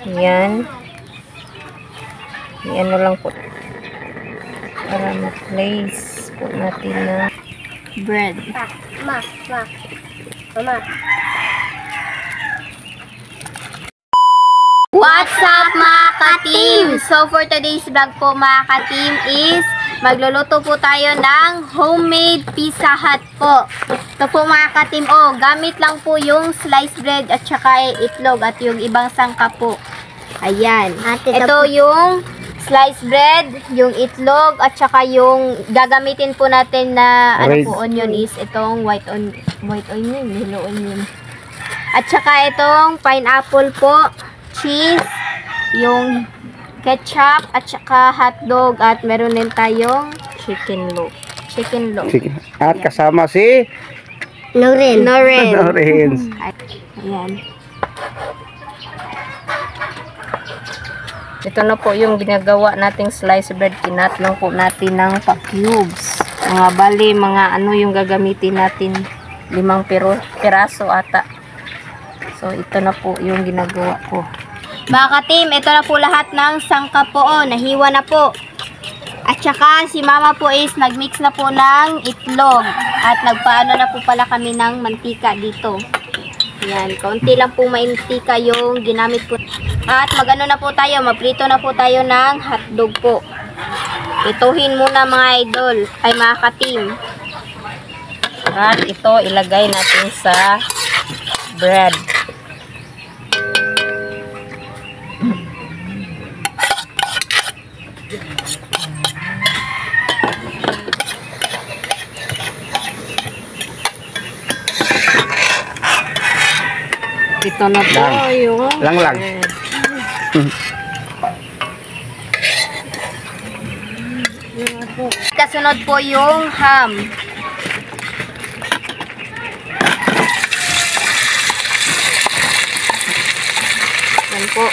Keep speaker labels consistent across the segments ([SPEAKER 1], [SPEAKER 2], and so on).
[SPEAKER 1] Yan. Yan lang po. Para ma-place po natin na bread.
[SPEAKER 2] Mama.
[SPEAKER 3] What's up mga ka-team? So for today's vlog po mga ka-team is magluluto po tayo ng homemade Pizza Hut po. Ito po mga ka-team, gamit lang po yung sliced bread at saka itlog at yung ibang sangka po. Ayan. Ito yung sliced bread, yung itlog at saka yung gagamitin po natin na onion is itong white onion, yellow onion. At saka itong pineapple po, cheese, yung ketchup at saka hotdog at meron din tayong chicken loaf.
[SPEAKER 4] At kasama si
[SPEAKER 3] Noren.
[SPEAKER 1] Ayan. Ito na po yung ginagawa nating sliced bread. Kinat lang po natin ng pa-cubes. Bali, yung gagamitin natin. 5 piraso ata. So, ito na po yung ginagawa ko.
[SPEAKER 3] Mga ka-team, ito na po lahat ng sangka po. Nahiwa na po. At saka si mama po is nagmix na po ng itlog. At nagpaano na po pala kami ng mantika dito. Yan, kaunti lang po mantika yung ginamit po. At magano na po tayo, magprito na po tayo ng hotdog po. Ituhin muna mga idol, ay mga ka-team.
[SPEAKER 1] At ito ilagay natin sa bread. Ito na po yung
[SPEAKER 4] lang.
[SPEAKER 3] Kasunod po yung ham. Yan po.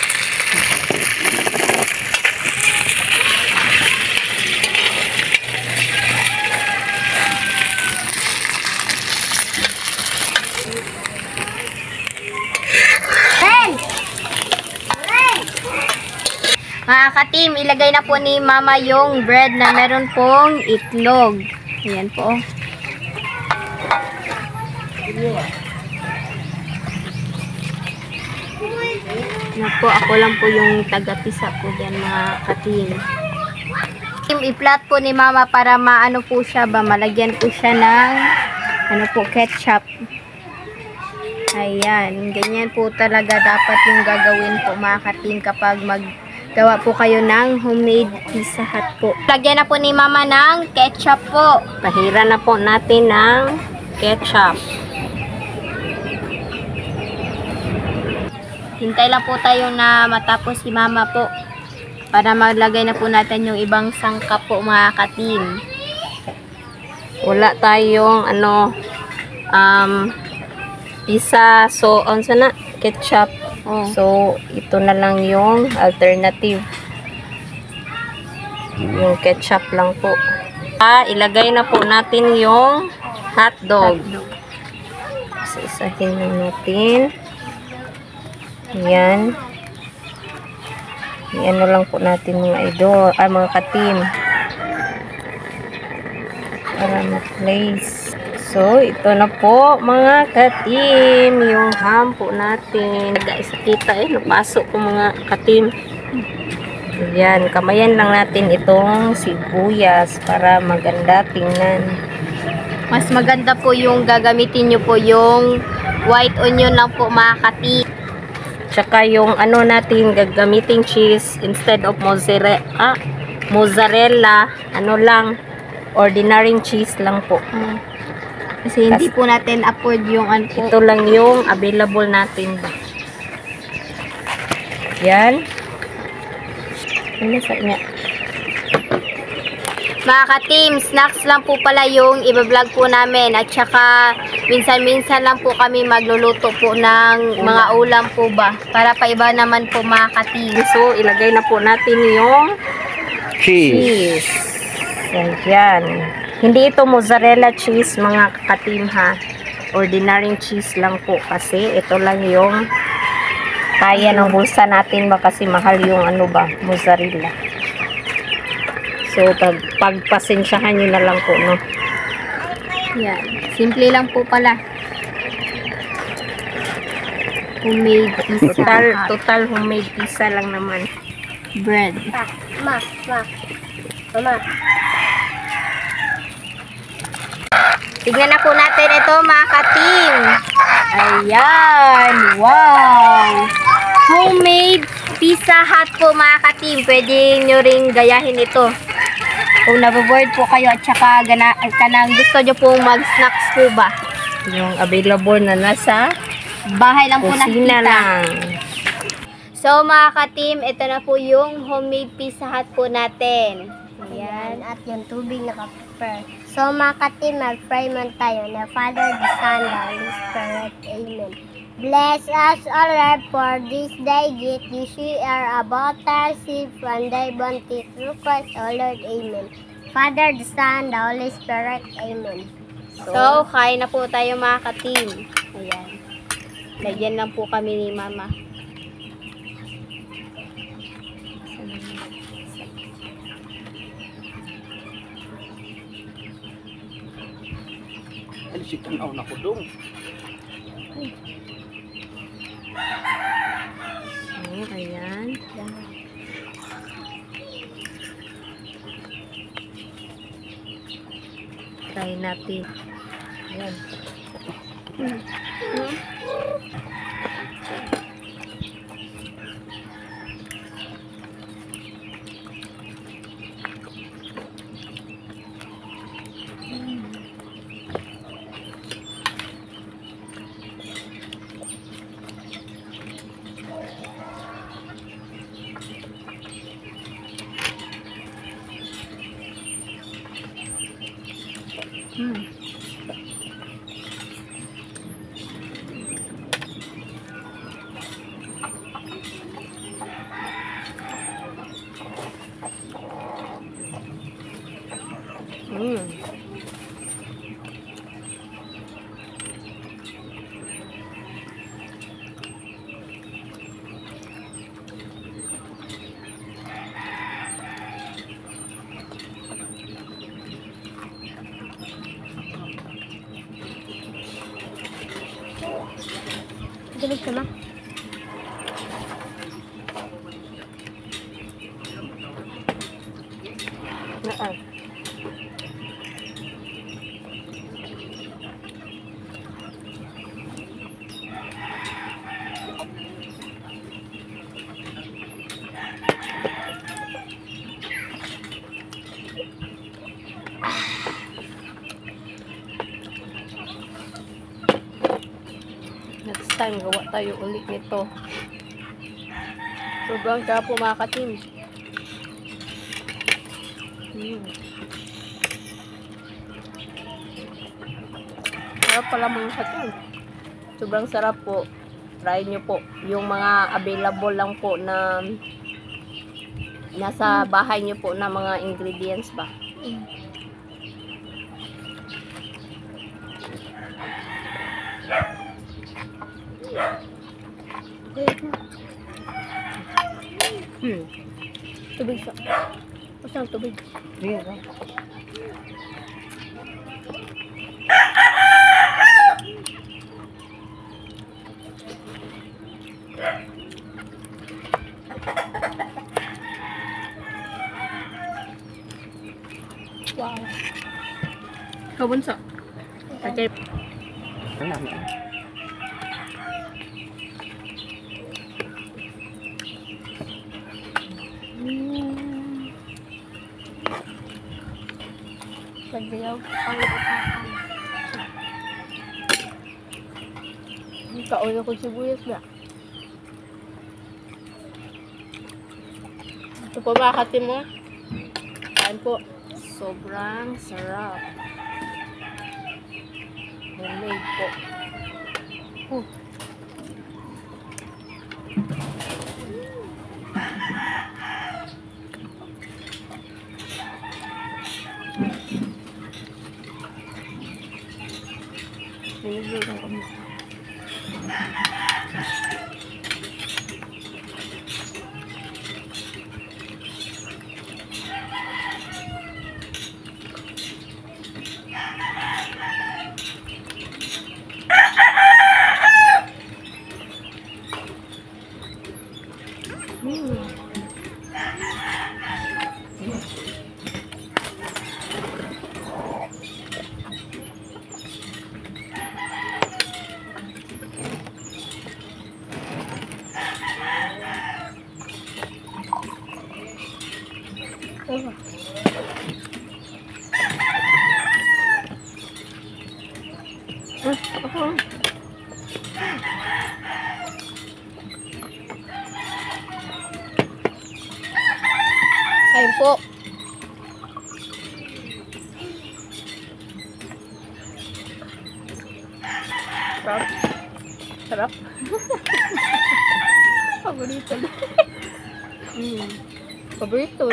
[SPEAKER 3] Mga ka-team, ilagay na po ni mama yung bread na meron pong itlog. Ayan po. Ako lang po yung taga-pisa po dyan mga ka-team. I-flat po ni mama para maano po siya ba, malagyan po siya ng ketchup. Ayan, ganyan po talaga dapat yung gagawin po mga ka-team kapag gawa po kayo ng homemade Pizza Hut po. Lagyan na po ni mama ng ketchup po.
[SPEAKER 1] Pahira na po natin ng ketchup.
[SPEAKER 3] Hintay lang po tayo na matapos si mama po. Para maglagay na po natin yung ibang sangka po mga ka-team.
[SPEAKER 1] Wala tayong pizza ketchup. So, ito na lang yung alternative. Yung ketchup lang po. Ilagay na po natin yung hotdog. So, isahin na natin. Yan. Yan lang po natin mga idol. Mga ka-team. Para ma-place. So, ito na po mga ka-team, yung ham po natin. Guys, kita napasok po mga ka-team. Yan, kamayan lang natin itong sibuyas para maganda tingnan.
[SPEAKER 3] Mas maganda po yung gagamitin nyo po yung white onion lang po mga ka-team.
[SPEAKER 1] Tsaka yung natin gagamitin cheese instead of mozzarella, ordinary cheese lang po.
[SPEAKER 3] Kasi hindi po natin afford yung
[SPEAKER 1] ito lang yung available natin. Yan. Ano sa niya?
[SPEAKER 3] Mga ka-team, snacks lang po pala yung i-vlog po namin. At saka minsan-minsan lang po kami magluluto po ng mga ulam po ba. Para paiba naman po mga ka-team.
[SPEAKER 1] So, ilagay na po natin yung cheese. Yan. Hindi ito mozzarella cheese mga ka-team ha. Ordinary cheese lang po kasi ito lang yung kaya ng bulsa natin ba kasi mahal yung ano ba, mozzarella. So, pagpasensyahan nyo na lang po, no?
[SPEAKER 3] Yan. Simple lang po pala. Homemade pizza.
[SPEAKER 1] Total homemade pizza lang naman.
[SPEAKER 3] Bread.
[SPEAKER 1] Mama.
[SPEAKER 3] Tignan na po natin ito mga ka-team. Ayan. Wow. Homemade Pizza Hut po mga ka-team. Pwede nyo ring gayahin ito. Kung naboboard po kayo at saka kanang gusto nyo pong mag-snacks po ba?
[SPEAKER 1] Yung available na nasa
[SPEAKER 3] Bahay lang po
[SPEAKER 1] kusina
[SPEAKER 3] nakikita.
[SPEAKER 1] lang.
[SPEAKER 3] So mga ka-team, ito na po yung homemade Pizza Hut po natin. Ayan.
[SPEAKER 2] At yung tubig naka-prepare. So mga ka-team, mag-pray man tayo na Father, the Son, the Holy Spirit. Amen. Bless us, O Lord, for this day that you share about our sin from thy bounty through Christ, O Lord. Amen. Father, the Son, the Holy Spirit. Amen.
[SPEAKER 3] So, kain na po tayo mga ka-team. Ayan. Lagyan lang po kami ni Mama.
[SPEAKER 4] Ay, si tanaw na ko dong.
[SPEAKER 1] So, ayan. Try natin. Ayan.
[SPEAKER 2] Galit ka ma?
[SPEAKER 1] Next time, gawa tayo ulit nito. Sobrang sarap po mga ka-team. Sarap pala mga ka-team. Sobrang sarap po. Try nyo po. Yung mga available lang po na nasa bahay nyo po na mga ingredients ba. Tubig sa. Pasang tubig.
[SPEAKER 4] Iya,
[SPEAKER 1] Wow. Kabunso. Okay.
[SPEAKER 2] Pagdiyaw ang utakan.
[SPEAKER 1] Kauna ko sibuyas na. Ito po mga ka-team mo. Kain po. Sobrang sarap. Homemade po.
[SPEAKER 3] Kain po.
[SPEAKER 1] Sarap. Sarap. Paborito. Paborito.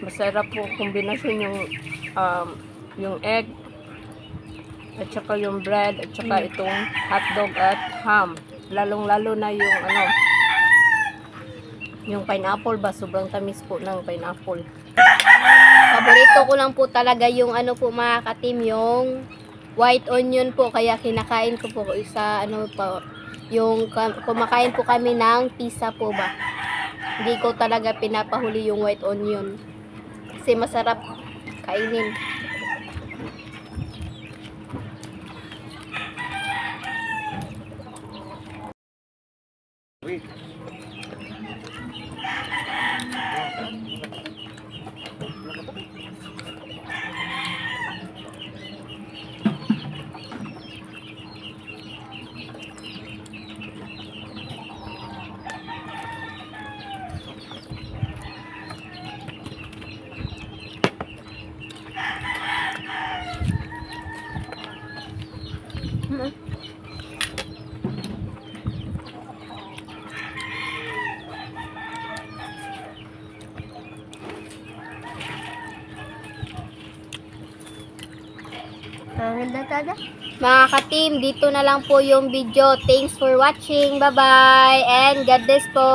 [SPEAKER 1] Masarap po kombinasyon yung egg at saka yung bread at saka itong hotdog at ham. Lalong-lalo na yung yung pineapple ba, sobrang tamis po ng pineapple.
[SPEAKER 3] Paborito ko lang po talaga yung po mga katim, yung white onion po, kaya kinakain ko po sa yung kumakain po kami ng pizza po ba. Hindi ko talaga pinapahuli yung white onion kasi masarap kainin. Mga ka-team, dito na lang po yung video. Thanks for watching. Bye-bye and God bless po.